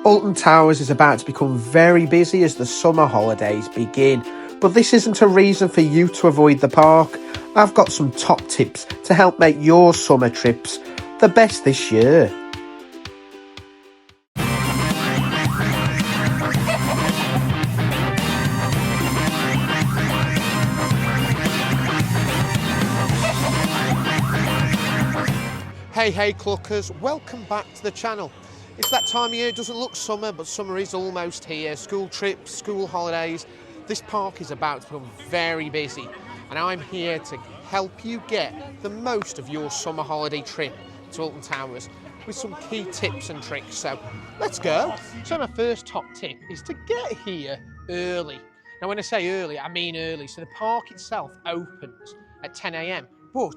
Alton Towers is about to become very busy as the summer holidays begin, but this isn't a reason for you to avoid the park. I've got some top tips to help make your summer trips the best this year. Hey cluckers, welcome back to the channel. It's that time of year, it doesn't look summer, but summer is almost here. School trips, school holidays. This park is about to become very busy, and I'm here to help you get the most of your summer holiday trip to Alton Towers with some key tips and tricks. So let's go. So my first top tip is to get here early. Now when I say early, I mean early. So the park itself opens at 10 AM, but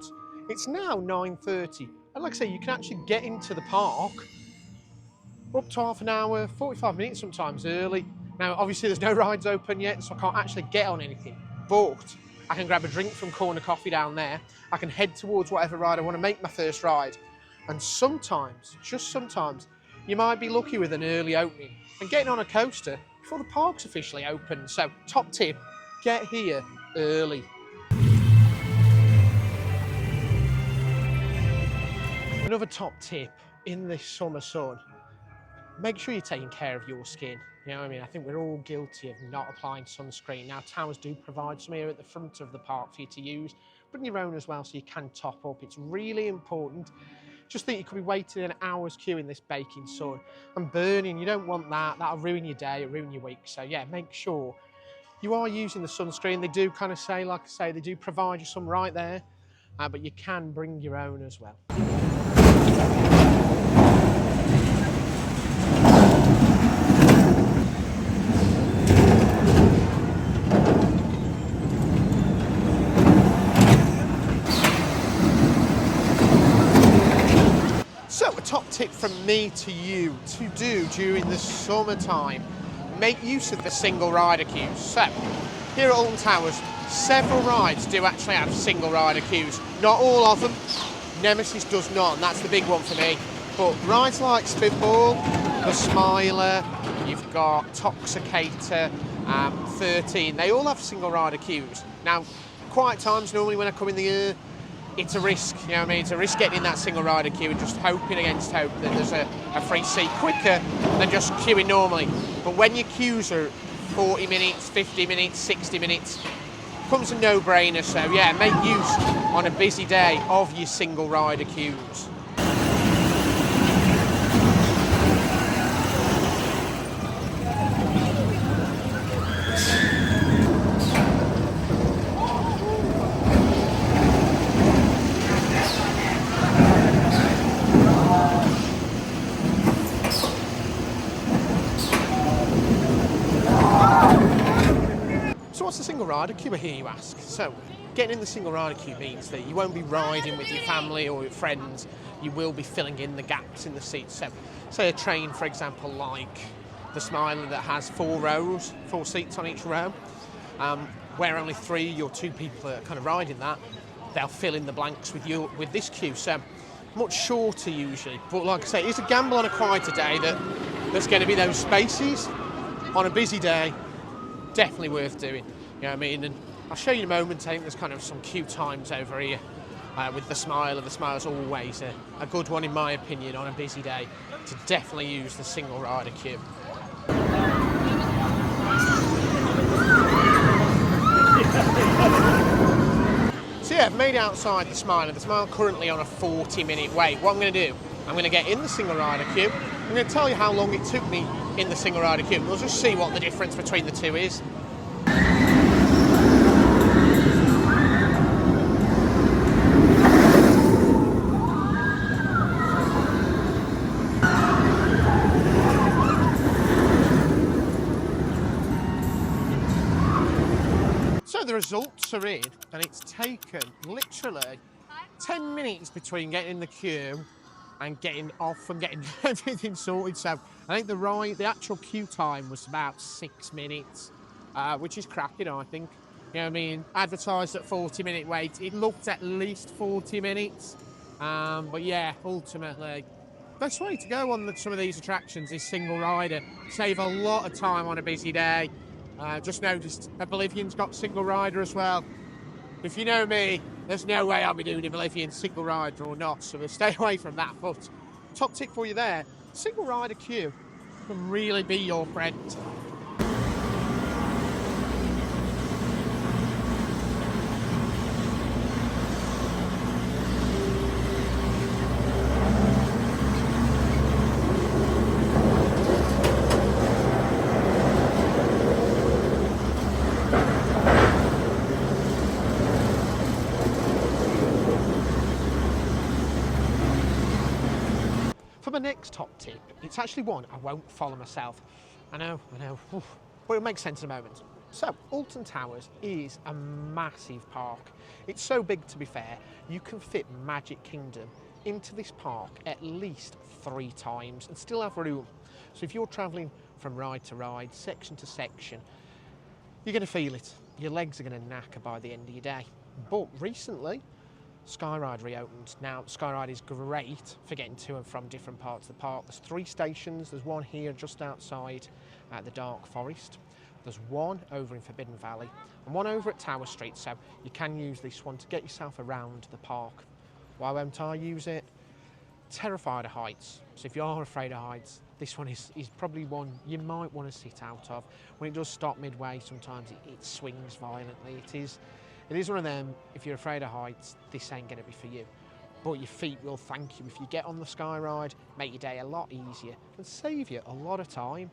it's now 9:30. And like I say, you can actually get into the park up to half an hour, 45 minutes sometimes early. Now, obviously there's no rides open yet, so I can't actually get on anything, but I can grab a drink from Corner Coffee down there. I can head towards whatever ride I want to make my first ride. And sometimes, just sometimes, you might be lucky with an early opening and getting on a coaster before the park's officially open. So top tip, get here early. Another top tip in this summer sun, make sure you're taking care of your skin. You know what I mean? I think we're all guilty of not applying sunscreen. Now, Towers do provide some here at the front of the park for you to use. Bring your own as well so you can top up. It's really important. Just think you could be waiting an hour's queue in this baking sun and burning. You don't want that. That'll ruin your day, it'll ruin your week. So yeah, make sure you are using the sunscreen. They do kind of say, like I say, they do provide you some right there, but you can bring your own as well. So a top tip from me to you to do during the summertime, make use of the single rider queues. So here at Alton Towers, several rides do actually have single rider queues. Not all of them, Nemesis does not, and that's the big one for me. But rides like Spitball, the Smiler, you've got Toxicator, 13, they all have single rider queues. Now, quiet times normally when I come in the year, it's a risk, you know what I mean? It's a risk getting in that single rider queue and just hoping against hope that there's a free seat quicker than just queuing normally. But when your queues are 40 minutes, 50 minutes, 60 minutes, comes a no-brainer. So yeah, make use on a busy day of your single rider queues. So what's the single rider queue, I hear you ask? So getting in the single rider queue means that you won't be riding with your family or your friends, you will be filling in the gaps in the seats. So say a train, for example, like the Smiler that has 4 rows, 4 seats on each row, where only 3 or 2 people are kind of riding that, they'll fill in the blanks with this queue. So much shorter usually, but like I say, it's a gamble on a quieter day that there's going to be those spaces. On a busy day, definitely worth doing, you know what I mean? And I'll show you in a moment. I think there's kind of some queue times over here with the Smiler. The Smiler's always a good one in my opinion on a busy day to definitely use the single rider queue. So yeah, I've made it outside the Smiler. The Smiler currently on a 40-minute wait. What I'm going to do, I'm going to get in the single rider queue. I'm going to tell you how long it took me in the single rider queue. We'll just see what the difference between the two is. So the results are in, and it's taken literally 10 minutes between getting in the queue and getting off and getting everything sorted. So I think the actual queue time was about 6 minutes, which is cracking, I think. You know what I mean? Advertised at 40-minute wait. It looked at least 40 minutes. But yeah, ultimately, best way to go on some of these attractions is single rider. Save a lot of time on a busy day. Just noticed Oblivion's got single rider as well. If you know me, there's no way I'll be doing Oblivion single rider or not, so we'll stay away from that. But top tip for you there, single rider queue can really be your friend. For my next top tip, it's actually one I won't follow myself. I know, but it'll make sense in a moment. So, Alton Towers is a massive park. It's so big, to be fair, you can fit Magic Kingdom into this park at least 3 times and still have room. So if you're travelling from ride to ride, section to section, you're going to feel it. Your legs are going to knacker by the end of your day. But recently, Skyride reopened. Now, Skyride is great for getting to and from different parts of the park. There's 3 stations. There's one here just outside at the Dark Forest. There's one over in Forbidden Valley and one over at Tower Street. So you can use this one to get yourself around the park. Why won't I use it? Terrified of heights. So if you are afraid of heights, this one is probably one you might want to sit out of. When it does stop midway, sometimes it swings violently. It is one of them, if you're afraid of heights, this ain't going to be for you. But your feet will thank you if you get on the Skyride, make your day a lot easier and save you a lot of time.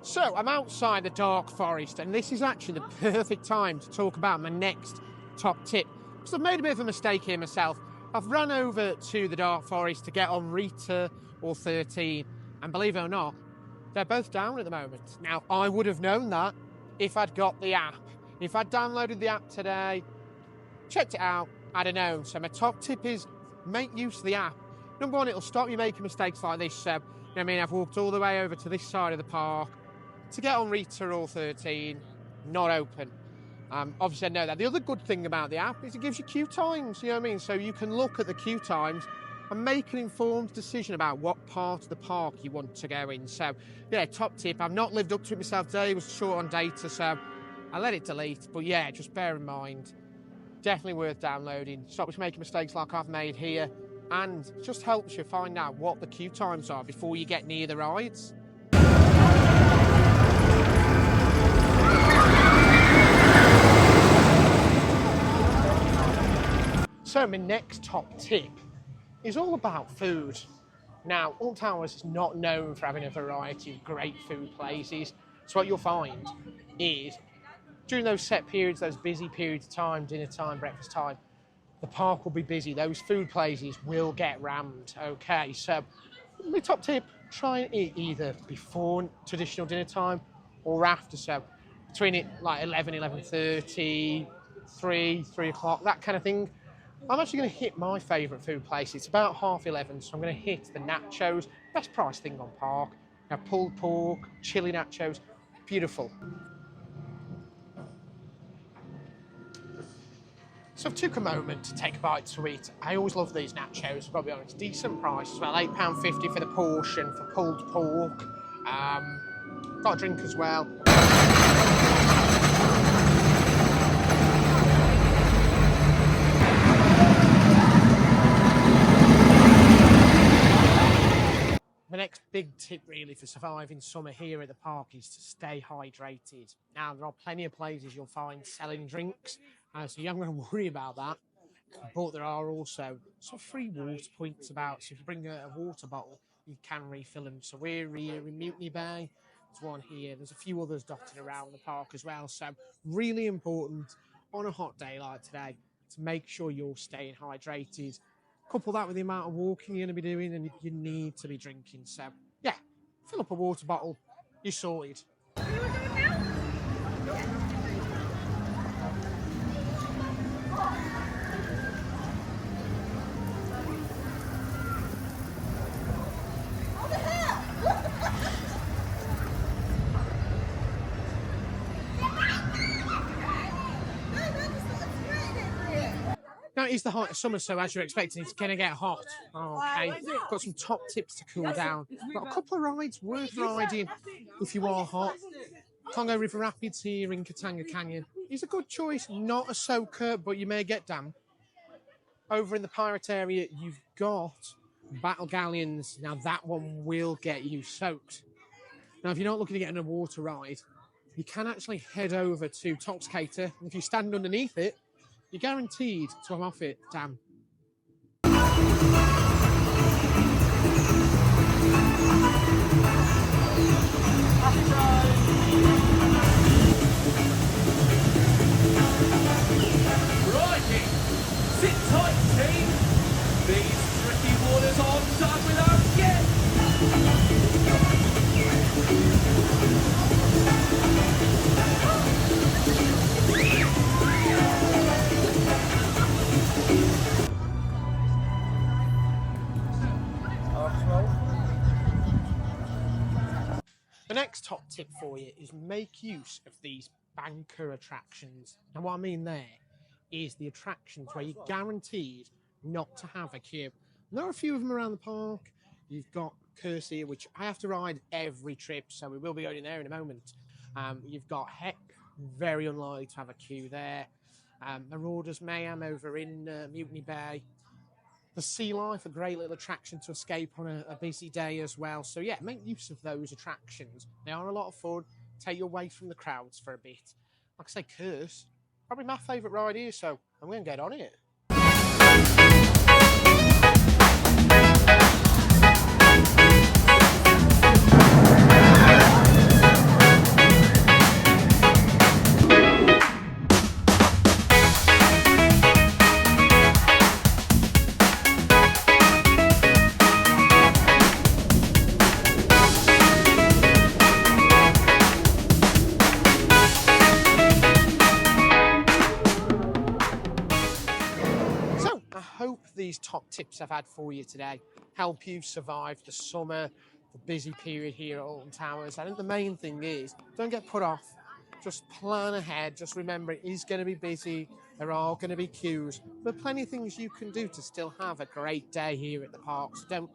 So, I'm outside the Dark Forest, and this is actually the perfect time to talk about my next top tip. Because I've made a bit of a mistake here myself. I've run over to the Dark Forest to get on Rita or 13, and believe it or not, they're both down at the moment. Now, I would have known that if I'd got the app. If I'd downloaded the app today, checked it out, I'd have known. So my top tip is make use of the app. Number one, it'll stop you making mistakes like this. So, I've walked all the way over to this side of the park to get on Rita or 13, not open. Obviously, I know that. The other good thing about the app is it gives you queue times, So you can look at the queue times and make an informed decision about what part of the park you want to go in. So, yeah, top tip. I've not lived up to it myself today. It was short on data, so I let it delete. But yeah, just bear in mind, definitely worth downloading. Stops you making mistakes like I've made here, and just helps you find out what the queue times are before you get near the rides. So my next top tip is all about food. Now, Alton Towers is not known for having a variety of great food places. So what you'll find is, during those set periods, those busy periods of time, dinner time, breakfast time, the park will be busy. Those food places will get rammed, okay? So my top tip, try and eat either before traditional dinner time or after. So between it, like 11, 11:30, 3 o'clock, that kind of thing. I'm actually going to hit my favourite food place. It's about 11:30, so I'm going to hit the nachos. Best price thing on park. Now, pulled pork, chili nachos, beautiful. So I've took a moment to take a bite to eat. I always love these nachos, I've got to be honest. Decent price, it's about £8.50 for the portion for pulled pork. Got a drink as well. The next big tip really for surviving summer here at the park is to stay hydrated. Now, there are plenty of places you'll find selling drinks, so you haven't got to worry about that. But there are also some free water points about, so if you bring a water bottle, you can refill them. So we're here in Mutiny Bay, there's one here, there's a few others dotted around the park as well. So really important on a hot day like today to make sure you're staying hydrated. Couple that with the amount of walking you're going to be doing, and you need to be drinking. So, yeah, fill up a water bottle, you're sorted. Now, it is the height of summer, so as you're expecting, it's going to get hot. Okay, got some top tips to cool down. Got a couple of rides worth riding if you are hot. Congo River Rapids here in Katanga Canyon is a good choice, not a soaker, but you may get damp. Over in the pirate area, you've got Battle Galleons. Now, that one will get you soaked. Now, if you're not looking to get in a water ride, you can actually head over to Toxicator, and if you stand underneath it, you're guaranteed to come off it damp. Righty, sit tight team, these tricky waters aren't done with us yet. The next top tip for you is make use of these banker attractions. And what I mean there is the attractions where you're guaranteed not to have a queue. And there are a few of them around the park. You've got Cursia, which I have to ride every trip, so we will be going in there in a moment. You've got Heck, very unlikely to have a queue there. Marauders Mayhem over in Mutiny Bay. The Sea Life, a great little attraction to escape on a busy day as well. So yeah, make use of those attractions. They are a lot of fun. Take you away from the crowds for a bit. Like I say, Curse, probably my favourite ride here, so I'm going to get on it. These top tips I've had for you today help you survive the summer, the busy period here at Alton Towers. I think the main thing is don't get put off. Just plan ahead. Just remember it is going to be busy. There are going to be queues. There are plenty of things you can do to still have a great day here at the park. So don't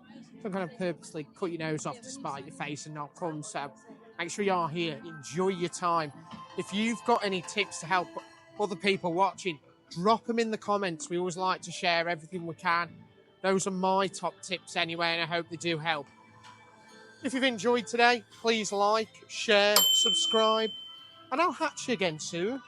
kind of purposely cut your nose off to spite your face and not come. So make sure you are here. Enjoy your time. If you've got any tips to help other people watching, drop them in the comments. We always like to share everything we can. Those are my top tips anyway, and I hope they do help. If you've enjoyed today, please like, share, subscribe, and I'll catch you again soon.